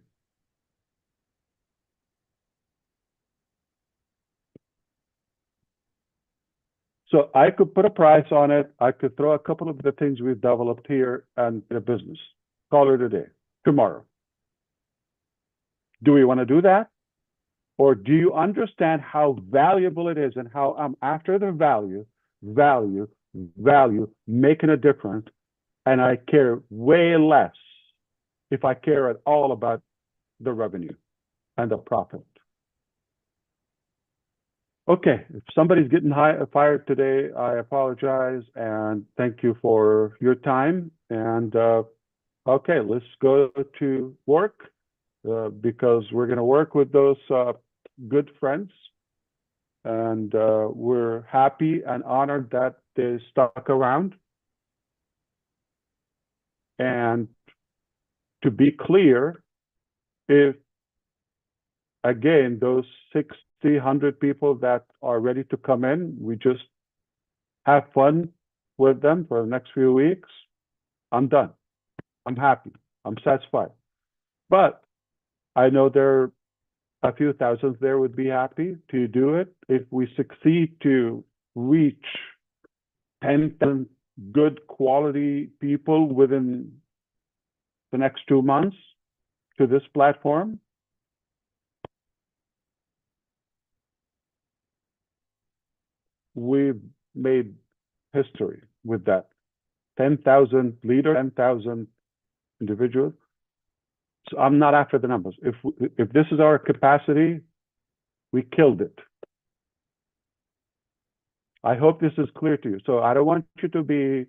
So I could put a price on it. I could throw a couple of the things we've developed here and the business. Call it a day, tomorrow. Do we want to do that? Or do you understand how valuable it is and how I'm after the value, making a difference, and I care way less if I care at all about the revenue and the profit. Okay, if somebody's getting fired today, I apologize and thank you for your time. And okay, let's go to work because we're going to work with those good friends. And we're happy and honored that they stuck around. And to be clear, if again, those 100 people that are ready to come in, we just have fun with them for the next few weeks, I'm done. I'm happy. I'm satisfied. But I know there are a few thousands there would be happy to do it. If we succeed to reach 10,000 good quality people within the next 2 months to this platform, we've made history with that. 10,000 leaders, 10,000 individuals. So I'm not after the numbers. If this is our capacity, we killed it. I hope this is clear to you. So I don't want you to be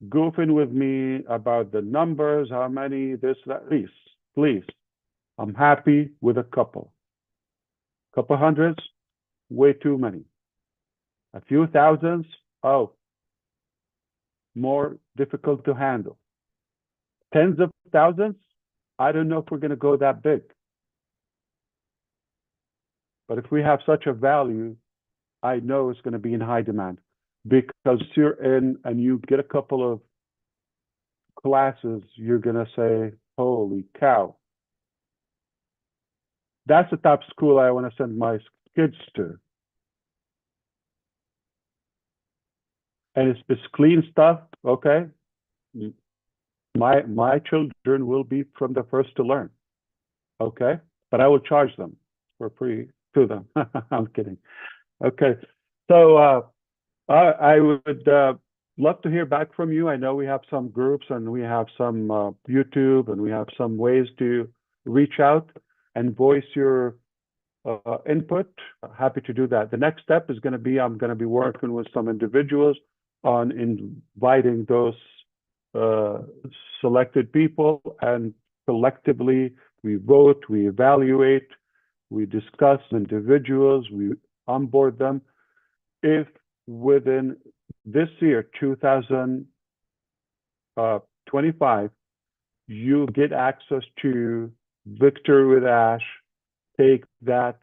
goofing with me about the numbers, how many, this, that. Please. I'm happy with a couple. Couple hundreds, way too many. A few thousands, oh, more difficult to handle. Tens of thousands, I don't know if we're going to go that big. But if we have such a value, I know it's going to be in high demand because you're in and you get a couple of classes, you're going to say, holy cow. That's the type of school I want to send my kids to. And it's clean stuff, okay? My children will be from the first to learn, okay? But I will charge them for free to them. I'm kidding. Okay, so I would love to hear back from you. I know we have some groups and we have some YouTube and we have some ways to reach out and voice your input. Happy to do that. The next step is going to be I'm going to be working with some individuals on inviting those selected people, and collectively we vote, we evaluate, we discuss individuals, we onboard them. If within this year, 2025, you get access to Victory with Ash, take that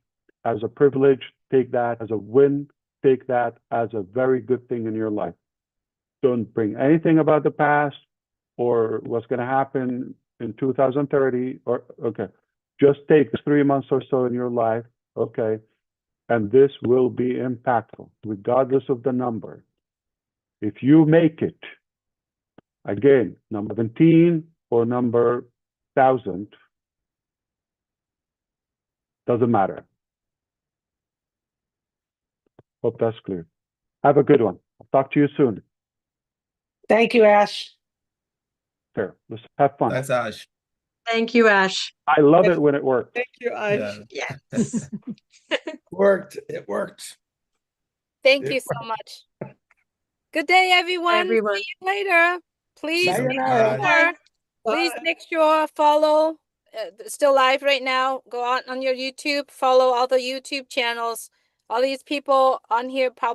as a privilege, take that as a win, take that as a very good thing in your life. Don't bring anything about the past or what's going to happen in 2030, or okay, just take 3 months or so in your life, okay, and this will be impactful regardless of the number. If you make it, again, number 17 or number 1,000, doesn't matter. Hope that's clear. Have a good one. I'll talk to you soon. Thank you, Ash. Sure, let's have fun. That's Ash. Thank you, Ash. I love it when it works. Thank you, Ash. Yeah. Yes. Worked. It worked. Thank you so much. Good day, everyone. Everyone. See you later. Please make Sayonara. sure, please Bye. make sure follow. It's still live right now. Go on your YouTube, follow all the YouTube channels. All these people on here probably